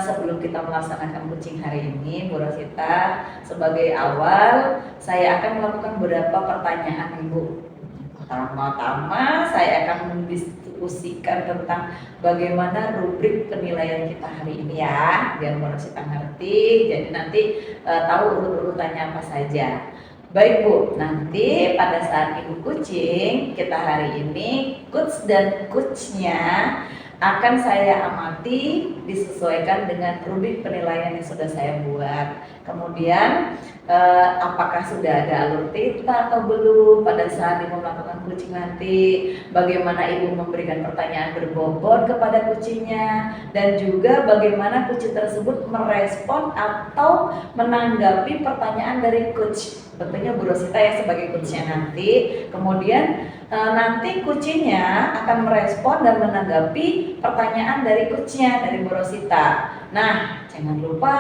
S1: Sebelum kita melaksanakan coaching hari ini Bu Rosita, sebagai awal saya akan melakukan beberapa pertanyaan Ibu. Pertama-tama saya akan mendiskusikan tentang bagaimana rubrik penilaian kita hari ini ya, biar Bu Rosita ngerti. Jadi nanti tahu urut-urutannya apa saja. Baik Bu, nanti pada saat Ibu coaching kita hari ini, coach dan coachnya akan saya amati disesuaikan dengan rubrik penilaian yang sudah saya buat. Kemudian apakah sudah ada alur tirta atau belum pada saat Ibu melakukan coaching nanti, bagaimana Ibu memberikan pertanyaan berbobot kepada coachingnya, dan juga bagaimana coaching tersebut merespon atau menanggapi pertanyaan dari coach. Tentunya Bu Rosita ya sebagai coachnya nanti. Kemudian nanti coachnya akan merespon dan menanggapi pertanyaan dari coachnya, dari Bu Rosita. Nah, jangan lupa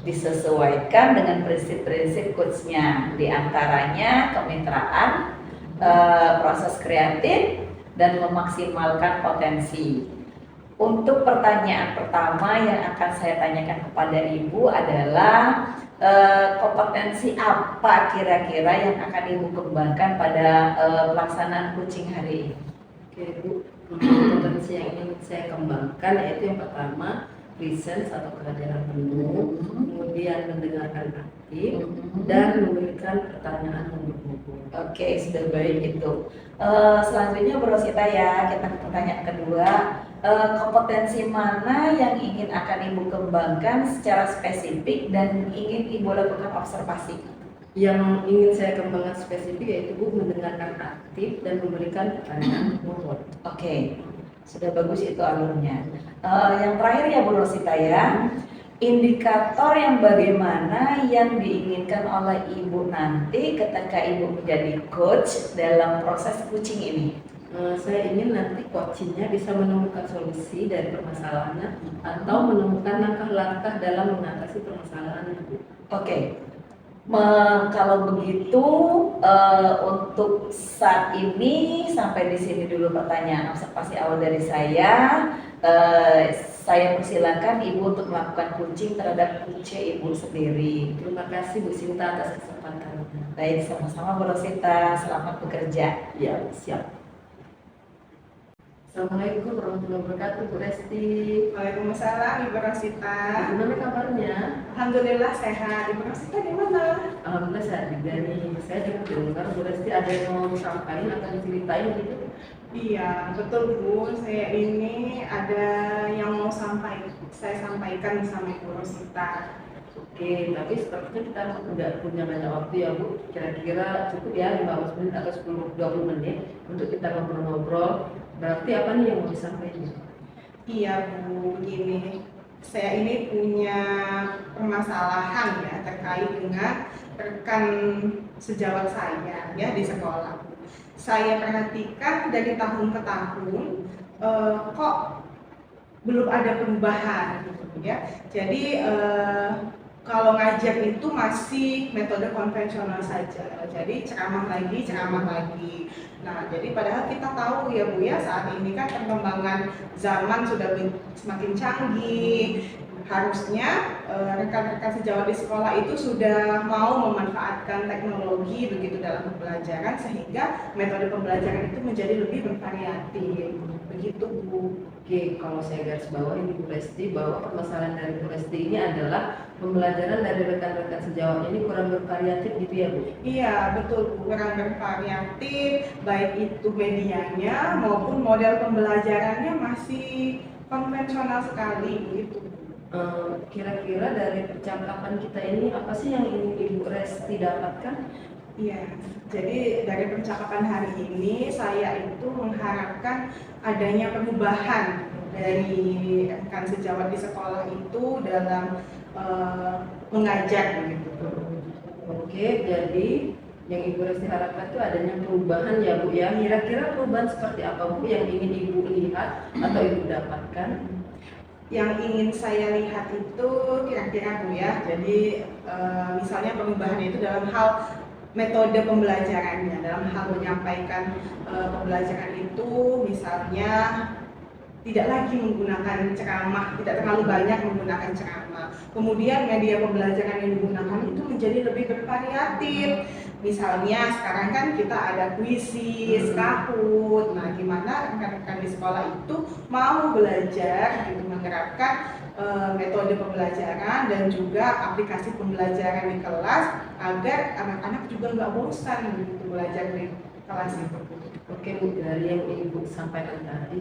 S1: disesuaikan dengan prinsip-prinsip coachnya, diantaranya kemitraan, proses kreatif, dan memaksimalkan potensi. Untuk pertanyaan pertama yang akan saya tanyakan kepada Ibu adalah kompetensi apa kira-kira yang akan Ibu kembangkan pada pelaksanaan coaching hari ini?
S2: Oke Bu, kompetensi yang ingin saya kembangkan yaitu yang pertama presence atau kehadiran penuh, kemudian mendengarkan aktif, dan memberikan pertanyaan yang berbobot.
S1: Oke, sudah baik itu. Selanjutnya Bu Rosita ya, kita ke pertanyaan kedua. Kompetensi mana yang ingin akan Ibu kembangkan secara spesifik dan ingin Ibu lakukan observasi?
S2: Yang ingin saya kembangkan spesifik yaitu Bu mendengarkan aktif dan memberikan pertanyaan berbobot.
S1: Oke, sudah bagus itu alurnya. Yang terakhir ya Bu Rosita ya, indikator yang bagaimana yang diinginkan oleh Ibu nanti ketika Ibu menjadi coach dalam proses coaching ini?
S2: Saya ingin nanti coachingnya bisa menemukan solusi dari permasalahannya atau menemukan langkah-langkah dalam mengatasi permasalahan itu.
S1: Oke, kalau begitu untuk saat ini sampai di sini dulu pertanyaan observasi awal dari saya. Saya persilakan Ibu untuk melakukan coaching terhadap coach Ibu sendiri.
S2: Terima kasih Bu Sinta atas kesempatannya.
S1: Baik, sama-sama Bu Rosita, selamat bekerja.
S2: Ya, siap. Assalamualaikum warahmatullahi wabarakatuh Bu Resti.
S3: Waalaikumsalam Ibu Rosita.
S2: Gimana kabarnya?
S3: Alhamdulillah sehat. Ibu Rosita gimana?
S2: Alhamdulillah sehat juga nih. Saya juga dengar Bu Resti ada yang mau disampaikan atau diceritain gitu.
S3: Iya, betul Bu. Saya ini ada yang mau saya sampaikan sama Ibu Rosita.
S2: Oke, tapi sepertinya kita udah punya banyak waktu ya Bu. Kira-kira cukup ya 15 menit atau 10-20 menit untuk kita ngobrol-ngobrol. Berarti apa nih yang mau disampaikan?
S3: Iya Bu, begini. Saya ini punya permasalahan ya terkait dengan rekan sejawat saya ya di sekolah. Saya perhatikan dari tahun ke tahun kok belum ada perubahan gitu ya. Jadi kalau ngajar itu masih metode konvensional saja. Jadi ceramah lagi. Nah, jadi padahal kita tahu ya Bu ya, saat ini kan perkembangan zaman sudah semakin canggih. Harusnya rekan-rekan sejawat di sekolah itu sudah mau memanfaatkan teknologi begitu dalam pembelajaran sehingga metode pembelajaran itu menjadi lebih bervariatif. Begitu Bu.
S2: Oke, kalau saya garis bawahi Bu Resti bahwa permasalahan dari Bu Resti ini adalah pembelajaran dari rekan-rekan sejawat ini kurang bervariatif gitu ya Bu?
S3: Iya betul Bu, kurang bervariatif, baik itu medianya maupun model pembelajarannya masih konvensional sekali gitu.
S2: Kira-kira dari percakapan kita ini apa sih yang ingin Ibu Resti dapatkan?
S3: Iya, jadi dari percakapan hari ini saya itu mengharapkan adanya perubahan dari rekan sejawat di sekolah itu dalam mengajar begitu.
S2: Oke, jadi yang Ibu Resti harapkan itu adanya perubahan ya Bu ya. Kira-kira perubahan seperti apa Bu yang ingin Ibu lihat atau Ibu dapatkan?
S3: Yang ingin saya lihat itu kira-kira Bu ya, jadi misalnya perubahan itu dalam hal metode pembelajarannya, dalam hal menyampaikan pembelajaran itu misalnya tidak lagi menggunakan ceramah, tidak terlalu banyak menggunakan ceramah. Kemudian media pembelajaran yang digunakan itu menjadi lebih bervariatif. Misalnya sekarang kan kita ada puisi, Kahoot. Nah, gimana rekan-rekan di sekolah itu mau belajar gitu, menerapkan metode pembelajaran dan juga aplikasi pembelajaran di kelas agar anak-anak juga nggak bosan gitu belajar di kelas itu.
S2: Oke Bu, dari yang Ibu sampaikan tadi,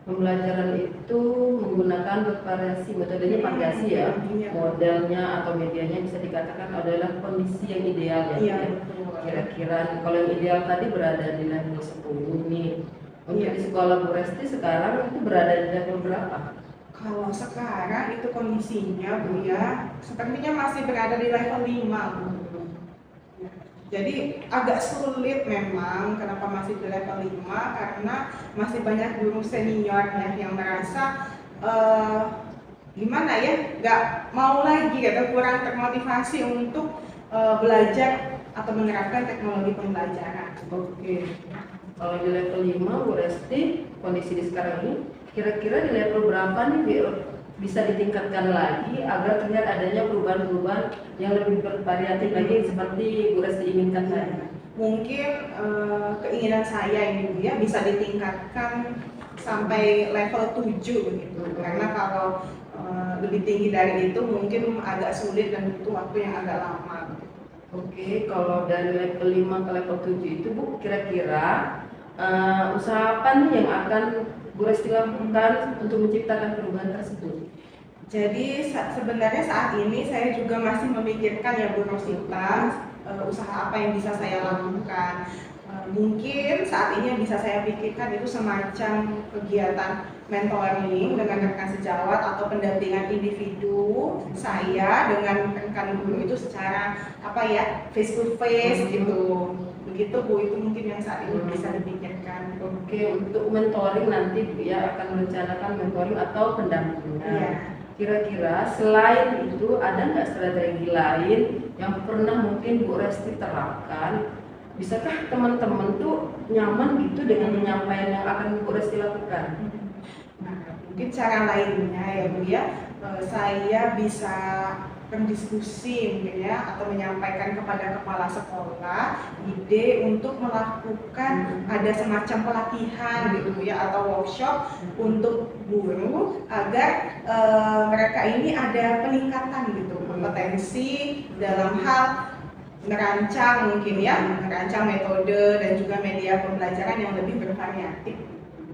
S2: pembelajaran itu menggunakan bervariasi, metodenya variasi ya. Modelnya atau medianya bisa dikatakan adalah kondisi yang ideal ya.
S3: Iya.
S2: Kira-kira kalau yang ideal tadi berada di level 10 nih. Untuk
S3: Iya.
S2: di sekolah Bu Resti sekarang itu berada di level berapa?
S3: Kalau sekarang itu kondisinya Bu ya, sepertinya masih berada di level 5 Bu. Jadi agak sulit memang kenapa masih di level 5 karena masih banyak guru senior ya yang merasa gimana ya, nggak mau lagi atau kurang termotivasi untuk belajar atau menerapkan teknologi pembelajaran.
S2: Oke. Kalau di level 5 Bu Resti kondisi di sekarang ini kira-kira di level berapa nih biar bisa ditingkatkan lagi agar terlihat adanya perubahan-perubahan yang lebih bervariatif lagi seperti Bu Resti inginkan tadi?
S3: Mungkin keinginan saya ini Bu ya bisa ditingkatkan sampai level 7 begitu. Karena kalau lebih tinggi dari itu mungkin agak sulit dan butuh waktu yang agak lama.
S2: Oke, kalau dari level 5 ke level 7 itu Bu, kira-kira usaha apa nih yang akan Bu Resti lakukan untuk menciptakan perubahan tersebut?
S3: Jadi sebenarnya saat ini saya juga masih memikirkan ya Bu Rosita, usaha apa yang bisa saya lakukan. Mungkin saat ini yang bisa saya pikirkan itu semacam kegiatan mentoring dengan rekan sejawat atau pendampingan individu saya dengan rekan guru itu secara apa ya, face to face gitu. Begitu Bu, itu mungkin yang saat ini bisa dipikirkan.
S2: Oke, untuk mentoring nanti Bu ya akan merencanakan mentoring atau pendampingan.
S3: Iya.
S2: Kira-kira selain itu ada nggak strategi lain yang pernah mungkin Bu Resti terapkan? Bisakah teman-teman tuh nyaman gitu dengan penyampaian yang akan Bu Resti lakukan?
S3: Nah, mungkin cara lainnya ya Bu ya, saya bisa berdiskusi mungkin ya atau menyampaikan kepada kepala sekolah ide untuk melakukan ada semacam pelatihan gitu ya atau workshop untuk guru agar mereka ini ada peningkatan gitu kompetensi dalam hal merancang mungkin ya, merancang metode dan juga media pembelajaran yang lebih bervariatif.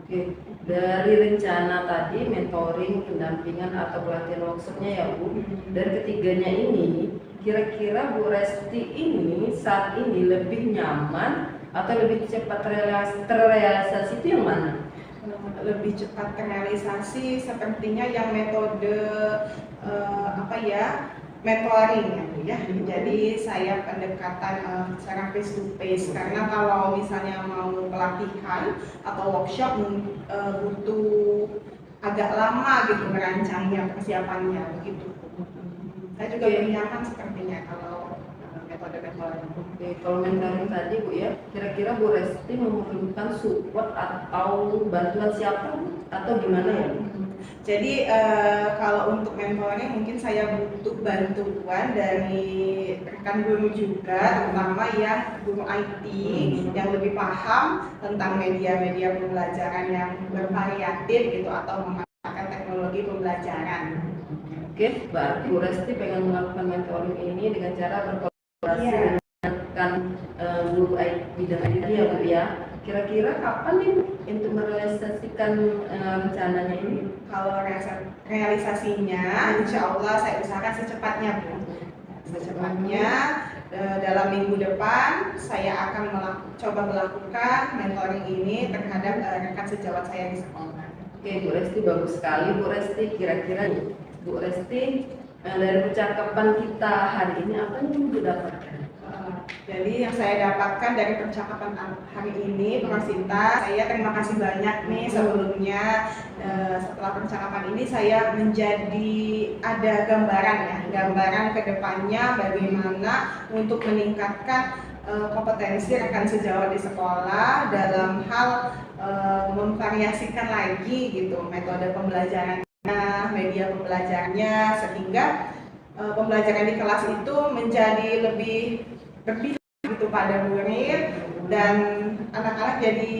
S2: Oke, dari rencana tadi mentoring, pendampingan atau pelatihan workshopnya ya Bu, dan ketiganya ini kira-kira Bu Resti ini saat ini lebih nyaman atau lebih cepat terrealisasi itu yang mana?
S3: Lebih cepat terrealisasi sepertinya yang metode mentoring ya Bu ya. Jadi saya pendekatan secara face to face, karena kalau misalnya mau pelatihan atau workshop butuh agak lama gitu merancangnya, persiapannya begitu. Saya juga lebih nyaman sepertinya kalau metode mentoring.
S2: Oke, kalau mentoring tadi Bu ya, kira-kira Bu Resti memerlukan support atau bantuan siapa atau gimana ya?
S3: Jadi kalau untuk mentoring mungkin saya butuh bantuan dari rekan guru juga, terutama yang guru IT yang lebih paham tentang media-media pembelajaran yang bervariatif gitu atau memanfaatkan teknologi pembelajaran.
S2: Oke, berarti Bu Resti pengen melakukan mentoring ini dengan cara berkolaborasi dengan guru bidang IT ya Bu ya. Kira-kira kapan nih untuk merealisasikan rencananya ini?
S3: Kalau realisasinya, insya Allah saya usahakan secepatnya Bu. Secepatnya dalam minggu depan saya akan coba melakukan mentoring ini terhadap rekan sejawat saya di sekolah.
S2: Oke, Bu Resti bagus sekali Bu Resti. Kira-kira Bu Resti dari percakapan kita hari ini apa yang Bu dapatkan?
S3: Jadi yang saya dapatkan dari percakapan hari ini, Bu Rosita, saya terima kasih banyak nih sebelumnya. Setelah percakapan ini saya menjadi ada gambaran ke depannya bagaimana untuk meningkatkan kompetensi rekan sejawat di sekolah dalam hal memvariasikan lagi gitu metode pembelajarannya, media pembelajarannya, sehingga pembelajaran di kelas itu menjadi lebih berpihak gitu pada murid dan anak-anak jadi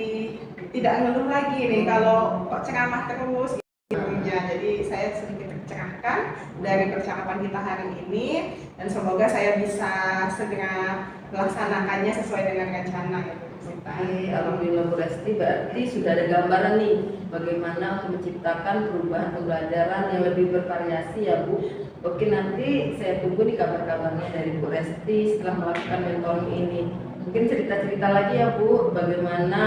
S3: tidak ngeluh lagi nih kalau kok ceramah terus gitu ya. Jadi saya sedikit tercerahkan dari percakapan kita hari ini dan semoga saya bisa segera melaksanakannya sesuai dengan rencana ya Bu Rosita.
S2: Alhamdulillah Bu Resti, berarti sudah ada gambaran nih bagaimana untuk menciptakan perubahan pembelajaran yang lebih bervariasi ya Bu. Oke, nanti saya tunggu nih kabar-kabarnya dari Bu Resti setelah melakukan mentoring ini. Mungkin cerita-cerita lagi ya Bu, bagaimana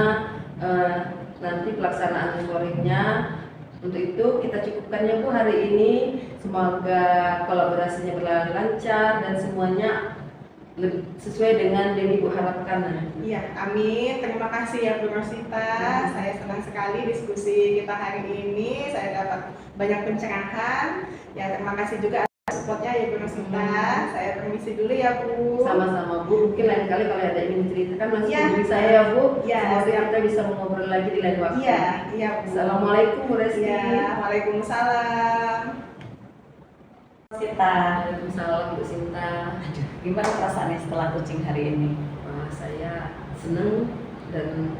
S2: nanti pelaksanaan mentoringnya. Untuk itu kita cukupkan ya Bu hari ini. Semoga kolaborasinya berjalan lancar dan semuanya sesuai dengan yang Ibu harapkan.
S3: Iya, amin. Terima kasih ya Bu Rosita. Saya senang sekali diskusi kita hari ini. Saya dapat banyak pencerahan. Ya, terima kasih juga atas supportnya ya Bu Rosita. Saya permisi dulu ya Bu.
S2: Sama-sama Bu. Mungkin lain kali kalau ada yang ingin ceritakan masih
S3: Ya.
S2: hubungi saya ya Bu.
S3: Ya.
S2: Semoga kita bisa mengobrol lagi di lain waktu.
S3: Iya Bu.
S2: Assalamualaikum Bu Resti.
S3: Ya, Waalaikumsalam.
S1: Rosita,
S2: Waalaikumsalam Bu Sinta.
S1: gimana perasaannya setelah coaching hari ini?
S2: Wah, saya senang dan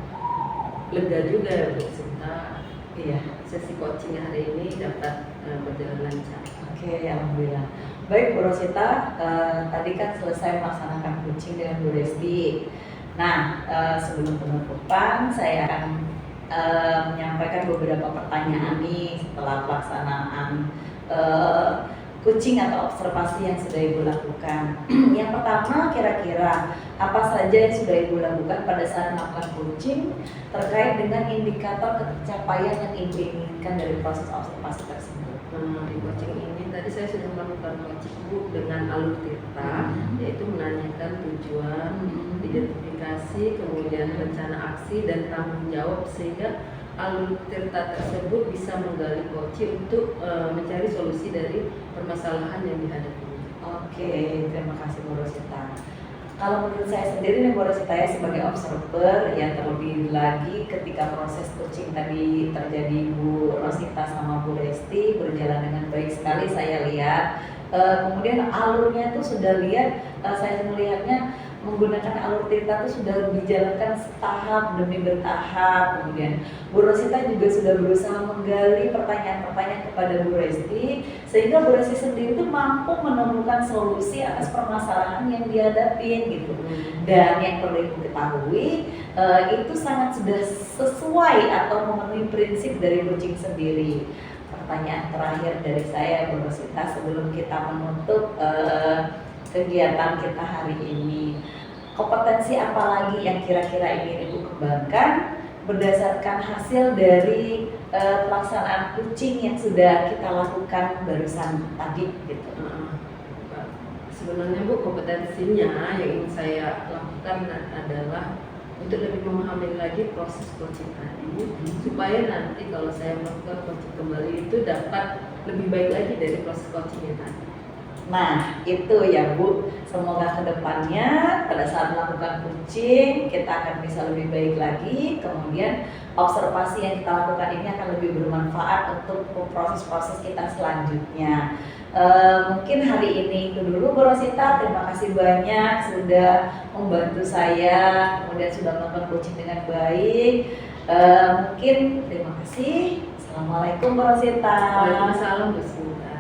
S2: lega juga ya Bu Sinta.
S1: Iya.
S2: Sesi coaching hari ini dapat berjalan lancar.
S1: Oke, alhamdulillah. Baik Bu Rosita, tadi kan selesai melaksanakan coaching dengan Bu Resti. Nah, sebelum penutupan saya akan menyampaikan beberapa pertanyaan nih setelah pelaksanaan coaching atau observasi yang sudah Ibu lakukan. Yang pertama, kira-kira apa saja yang sudah Ibu lakukan pada saat melakukan coaching terkait dengan indikator pencapaian yang Ibu inginkan dari proses observasi tersebut?
S2: Di coaching ini tadi saya sudah melakukan coaching Bu dengan alur tirta, yaitu menanyakan tujuan, identifikasi, kemudian rencana aksi dan tanggung jawab, sehingga alur tirta tersebut bisa menggali coach untuk mencari solusi dari permasalahan yang dihadapi.
S1: Oke, terima kasih Bu Rosita. Kalau menurut saya sendiri nih Bu Rosita ya sebagai observer ya, terlebih lagi ketika proses coaching tadi terjadi Bu Rosita sama Bu Resti berjalan dengan baik sekali saya lihat. Kemudian alurnya tuh sudah lihat, saya melihatnya menggunakan alur Tirta itu sudah dijalankan setahap demi bertahap. Kemudian Bu Rosita juga sudah berusaha menggali pertanyaan-pertanyaan kepada Bu Resti, sehingga Bu Resti sendiri itu mampu menemukan solusi atas permasalahan yang dihadapin gitu. Dan yang perlu Ibu ketahui, itu sangat sudah sesuai atau memenuhi prinsip dari coaching sendiri. Pertanyaan terakhir dari saya, Bu Rosita, sebelum kita menutup kegiatan kita hari ini, kompetensi apa lagi yang kira-kira ingin Ibu kembangkan berdasarkan hasil dari pelaksanaan coaching yang sudah kita lakukan barusan tadi gitu?
S2: Sebenarnya Bu, kompetensinya yang ingin saya lakukan adalah untuk lebih memahami lagi proses coaching tadi, supaya nanti kalau saya melakukan coaching kembali itu dapat lebih baik lagi dari proses coachingnya tadi.
S1: Nah, itu ya Bu, semoga kedepannya pada saat melakukan coaching kita akan bisa lebih baik lagi. Kemudian observasi yang kita lakukan ini akan lebih bermanfaat untuk proses-proses kita selanjutnya. Mungkin hari ini itu dulu Bu Rosita, terima kasih banyak sudah membantu saya, kemudian sudah melakukan coaching dengan baik. Mungkin terima kasih. Assalamualaikum Bu Rosita.
S2: Waalaikumsalam Bu Sinta.